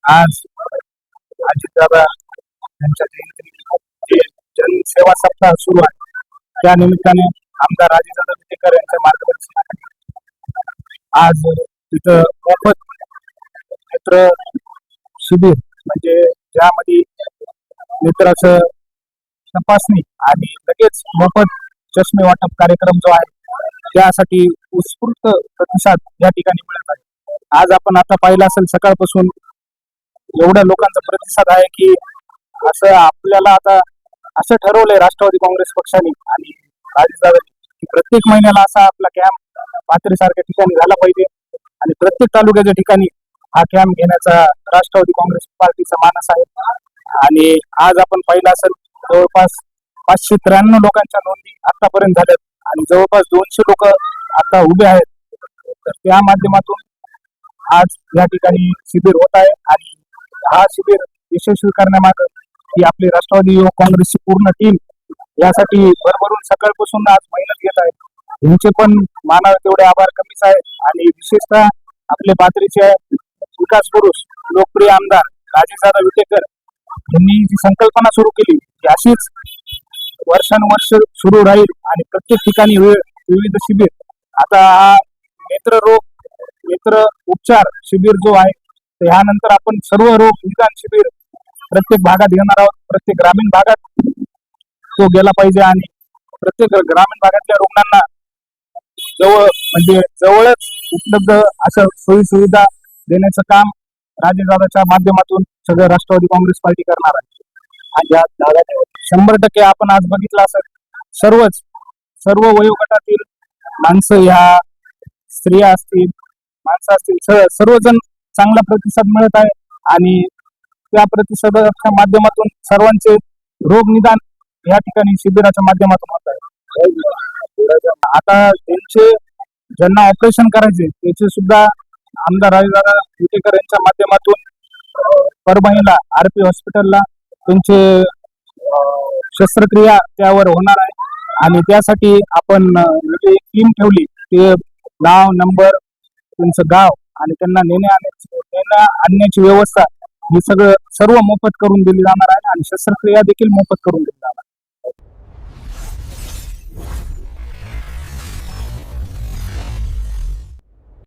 आज अजितदादा यांच्या जयंतीनिमित्त जे जनसेवा सप्ताह सुरू आहे त्या निमित्ताने आमदार राजेदादा विटेकर यांच्या मार्गदर्शनाखाली आज तिथं मोफत नेत्र शिबिर म्हणजे ज्यामध्ये नेत्राचं तपासणी आणि लगेच मोफत चष्मे वाटप कार्यक्रम जो आहे त्यासाठी उत्स्फूर्त प्रतिसाद या ठिकाणी मिळत आहे। आज आपण आता पाहिलं असेल सकाळपासून एवढ्या लोकांचा प्रतिसाद आहे की असं आपल्याला आता असं ठरवलंय राष्ट्रवादी काँग्रेस पक्षाने आणि राजेशदादा की प्रत्येक महिन्याला असा आपला कॅम्प पाथरीसारख्या ठिकाणी झाला पाहिजे आणि प्रत्येक तालुक्याच्या ठिकाणी हा कॅम्प घेण्याचा राष्ट्रवादी काँग्रेस पार्टीचा मानस आहे। आणि आज आपण पाहिलं असेल जवळपास 593 लोकांच्या नोंदी आतापर्यंत झाल्यात आणि जवळपास 200 लोक आता उभे आहेत। तर त्या माध्यमातून आज या ठिकाणी शिबिर होत आहे आणि हा शिबिर यशस्वी करण्यामागे ही आपली राष्ट्रवादी युवक काँग्रेसची पूर्ण टीम यासाठी भरभरून सकाळपासून आज मेहनत घेत आहे। यांचे पण मानावे तेवढे आभार कमीच आहेत आणि विशेषतः आपले पाथरीचे विकास पुरुष लोकप्रिय आमदार राजेशदादा विटेकर यांनी जी संकल्पना सुरू केली ती अशीच वर्षानुवर्ष सुरू राहील आणि प्रत्येक ठिकाणी विविध शिबिर आता हा नेत्र उपचार शिबिर जो आहे तर ह्यानंतर आपण सर्व रोग निदान शिबिर प्रत्येक भागात घेणार आहोत। प्रत्येक ग्रामीण भागात तो गेला पाहिजे आणि प्रत्येक ग्रामीण भागातल्या रुग्णांना जवळच उपलब्ध असं सोयी सुविधा देण्याचं काम राजेशदादाच्या माध्यमातून सगळं राष्ट्रवादी काँग्रेस पार्टी करणार आहे। आणि या दादाने 100% आपण आज बघितलं असं सर्व वयोगटातील माणसं ह्या स्त्रिया असतील माणसं असतील सर्वजण चांगला प्रतिसाद मिळत आहे आणि त्या प्रतिसादाच्या माध्यमातून सर्वांचे रोग निदान या ठिकाणी शिबिराच्या माध्यमातून होत आहे। आता ज्यांना ऑपरेशन करायचे त्याचे सुद्धा आमदार राजेशदादा विटेकर यांच्या माध्यमातून परभणीला आरपी हॉस्पिटलला त्यांचे शस्त्रक्रिया त्यावर होणार आहे आणि त्यासाठी आपण एक टीम ठेवली ते नाव नंबर त्यांचं गाव आणि त्यांना नेण्या आणण्याची व्यवस्था ही सर्व मोफत करून दिली जाणार आहे आणि शस्त्रक्रिया देखील मोफत करून दिली जाणार आहे।